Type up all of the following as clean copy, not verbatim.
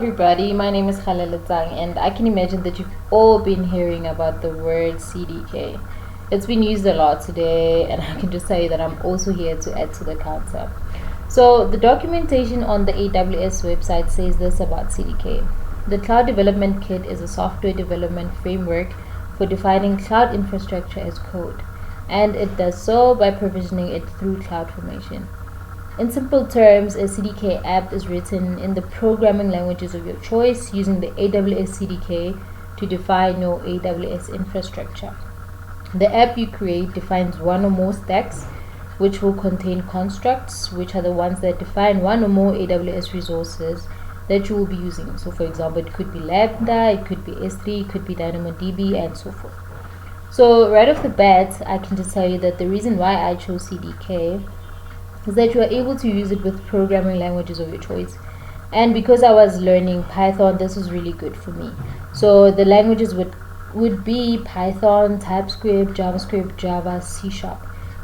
Everybody, my name is Galaletsang, and I can imagine that you've all been hearing about the word CDK. It's been used a lot today, and I can just tell you that I'm also here to add to the counter. So, the documentation on the AWS website says this about CDK. The Cloud Development Kit is a software development framework for defining cloud infrastructure as code, and it does so by provisioning it through CloudFormation. In simple terms, a CDK app is written in the programming languages of your choice using the AWS CDK to define your AWS infrastructure. The app you create defines one or more stacks, which will contain constructs, which are the ones that define one or more AWS resources that you will be using. So, for example, it could be Lambda, it could be S3, it could be DynamoDB, and so forth. So, right off the bat, I can just tell you that the reason why I chose CDK is that you are able to use it with programming languages of your choice. And because I was learning Python, this was really good for me. So the languages would be Python, TypeScript, JavaScript, Java, C#.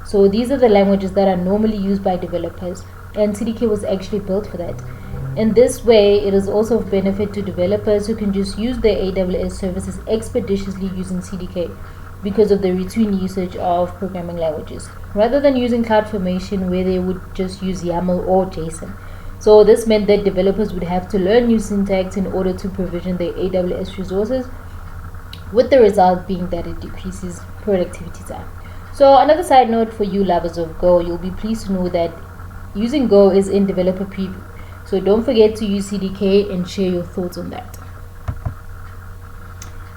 So these are the languages that are normally used by developers, and CDK was actually built for that. In this way, it is also of benefit to developers who can just use their AWS services expeditiously using CDK because of the routine usage of programming languages, rather than using CloudFormation where they would just use YAML or JSON. So this meant that developers would have to learn new syntax in order to provision their AWS resources, with the result being that it decreases productivity time. So another side note for you lovers of Go, you'll be pleased to know that using Go is in developer preview. So don't forget to use CDK and share your thoughts on that.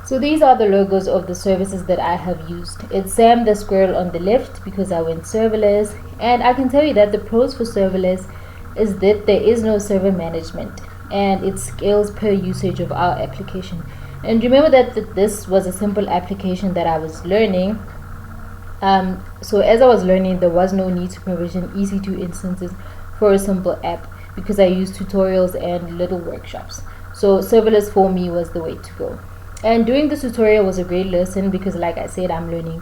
So these are the logos of the services that I have used. It's Sam the squirrel on the left because I went serverless, and I can tell you that the pros for serverless is that there is no server management and it scales per usage of our application. And remember that this was a simple application that I was learning. So as I was learning, there was no need to provision EC2 instances for a simple app because I used tutorials and little workshops. So serverless for me was the way to go. And doing this tutorial was a great lesson because, like I said, I'm learning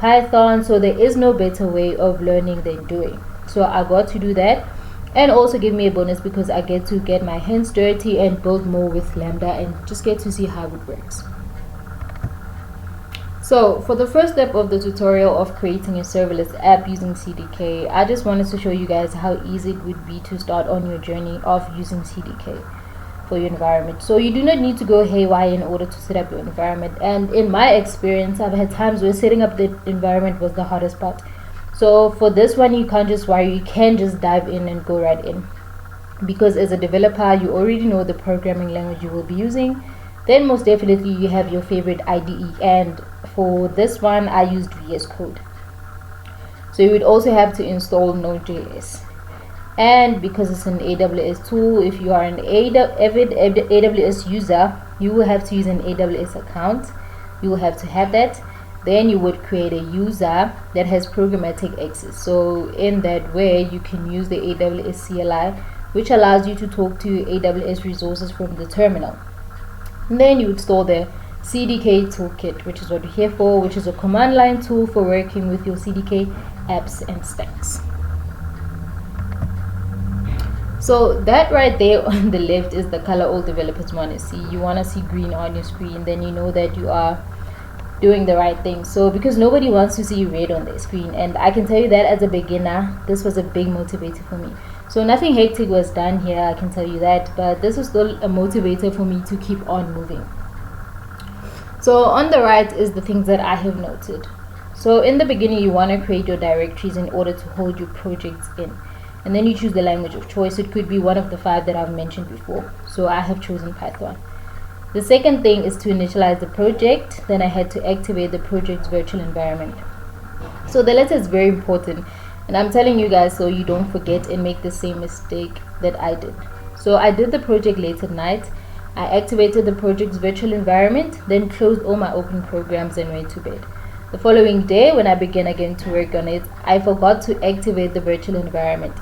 Python, so there is no better way of learning than doing. So I got to do that, and also give me a bonus because I get to get my hands dirty and build more with Lambda and just get to see how it works. So for the first step of the tutorial of creating a serverless app using CDK, I just wanted to show you guys how easy it would be to start on your journey of using CDK for your environment. So you do not need to go haywire in order to set up your environment, and in my experience I've had times where setting up the environment was the hardest part. So for this one, you can't just worry, you can just dive in and go right in, because as a developer you already know the programming language you will be using. Then most definitely you have your favorite IDE, and for this one I used VS Code. So you would also have to install Node.js. And because it's an AWS tool, if you are an avid AWS user, you will have to use an AWS account. You will have to have that. Then you would create a user that has programmatic access. So in that way, you can use the AWS CLI, which allows you to talk to AWS resources from the terminal. And then you install the CDK toolkit, which is what we're here for, which is a command line tool for working with your CDK apps and stacks. So that right there on the left is the color all developers want to see. You want to see green on your screen, then you know that you are doing the right thing. So because nobody wants to see red on their screen, and I can tell you that as a beginner, this was a big motivator for me. So nothing hectic was done here, I can tell you that, but this was still a motivator for me to keep on moving. So on the right is the things that I have noted. So in the beginning, you want to create your directories in order to hold your projects in. And then you choose the language of choice. It could be one of the 5 that I've mentioned before. So I have chosen Python. The second thing is to initialize the project. Then I had to activate the project's virtual environment. So the letter is very important. And I'm telling you guys so you don't forget and make the same mistake that I did. So I did the project late at night. I activated the project's virtual environment, then closed all my open programs and went to bed. The following day, when I began again to work on it, I forgot to activate the virtual environment.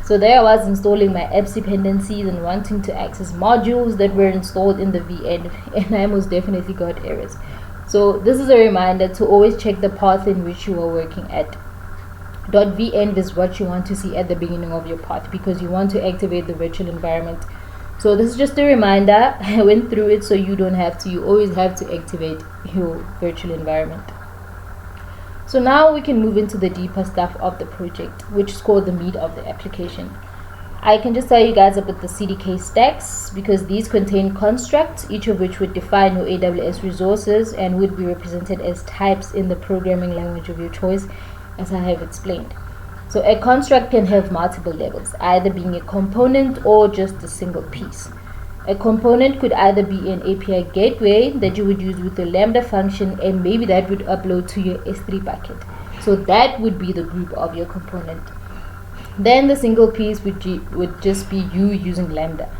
So there I was installing my apps dependencies and wanting to access modules that were installed in the VM, and I most definitely got errors. So this is a reminder to always check the path in which you are working at. .venv is what you want to see at the beginning of your path, because you want to activate the virtual environment So this is just a reminder. I went through it so you don't have to. You always have to activate your virtual environment. So now we can move into the deeper stuff of the project, which is called the meat of the application. I can just tell you guys about the CDK stacks because these contain constructs, each of which would define your AWS resources and would be represented as types in the programming language of your choice, as I have explained. So a construct can have multiple levels, either being a component or just a single piece. A component could either be an API gateway that you would use with a Lambda function, and maybe that would upload to your S3 bucket. So that would be the group of your component. Then the single piece would just be you using Lambda.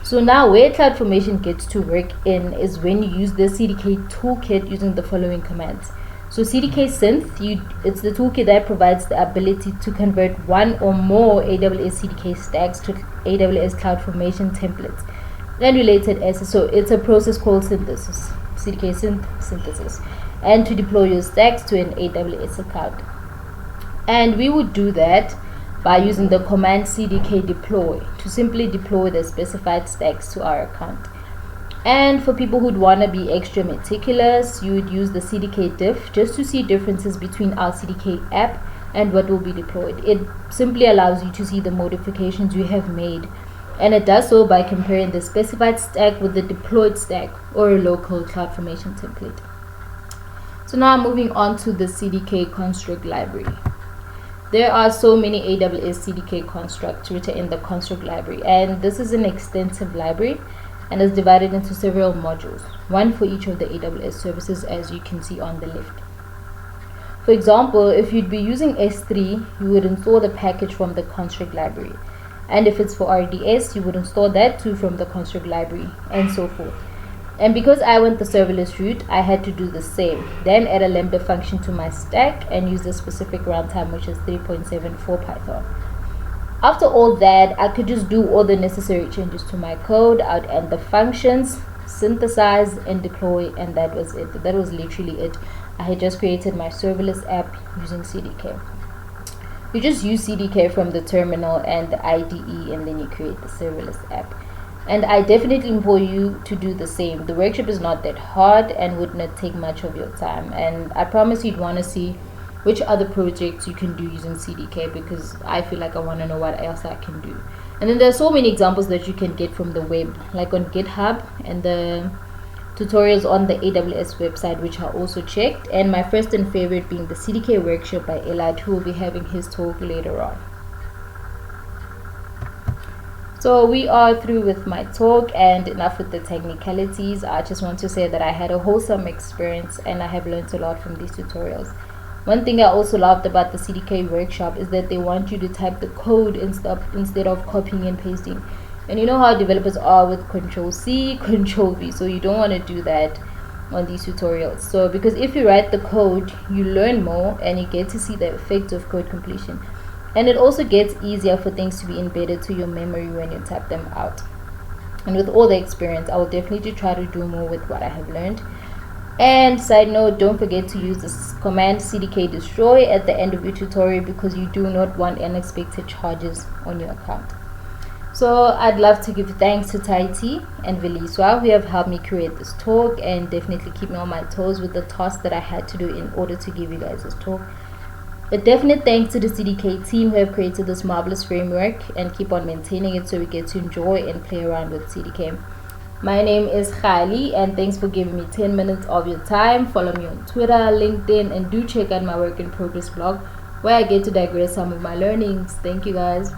So now where CloudFormation gets to work in is when you use the CDK toolkit using the following commands. So CDK synth, it's the toolkit that provides the ability to convert one or more AWS CDK stacks to AWS CloudFormation templates and related assets. So it's a process called synthesis, CDK synthesis, and to deploy your stacks to an AWS account. And we would do that by using the command CDK deploy to simply deploy the specified stacks to our account. And for people who'd want to be extra meticulous, you would use the CDK diff just to see differences between our CDK app and what will be deployed. It simply allows you to see the modifications you have made, and it does so by comparing the specified stack with the deployed stack or a local CloudFormation template. So now moving on to the CDK construct library. There are so many AWS CDK constructs written in the construct library, and this is an extensive library and is divided into several modules, one for each of the AWS services, as you can see on the left. For example, if you'd be using S3, you would install the package from the construct library, and if it's for RDS, you would install that too from the construct library, and so forth. And because I went the serverless route, I had to do the same, then add a Lambda function to my stack and use the specific runtime, which is 3.7 for Python. After all that, I could just do all the necessary changes to my code. I'd add the functions, synthesize, and deploy, and that was it. That was literally it. I had just created my serverless app using CDK. You just use CDK from the terminal and the IDE, and then you create the serverless app. And I definitely implore you to do the same. The workshop is not that hard and would not take much of your time. And I promise you'd want to see which other projects you can do using CDK, because I feel like I want to know what else I can do. And then there are so many examples that you can get from the web, like on GitHub, and the tutorials on the AWS website, which are also checked. And my first and favorite being the CDK workshop by Elad, who will be having his talk later on. So we are through with my talk and enough with the technicalities. I just want to say that I had a wholesome experience and I have learned a lot from these tutorials. One thing I also loved about the CDK workshop is that they want you to type the code instead of copying and pasting. And you know how developers are with Control-C, Control-V, so you don't want to do that on these tutorials. So because if you write the code, you learn more and you get to see the effect of code completion. And it also gets easier for things to be embedded to your memory when you type them out. And with all the experience, I will definitely try to do more with what I have learned. And side note, don't forget to use this command CDK destroy at the end of your tutorial, because you do not want unexpected charges on your account. So I'd love to give thanks to Taiti and Veliswa, who have helped me create this talk and definitely keep me on my toes with the tasks that I had to do in order to give you guys this talk. A definite thanks to the CDK team who have created this marvelous framework and keep on maintaining it so we get to enjoy and play around with CDK. My name is Khali, and thanks for giving me 10 minutes of your time. Follow me on Twitter, LinkedIn, and do check out my work in progress blog where I get to digress some of my learnings. Thank you guys.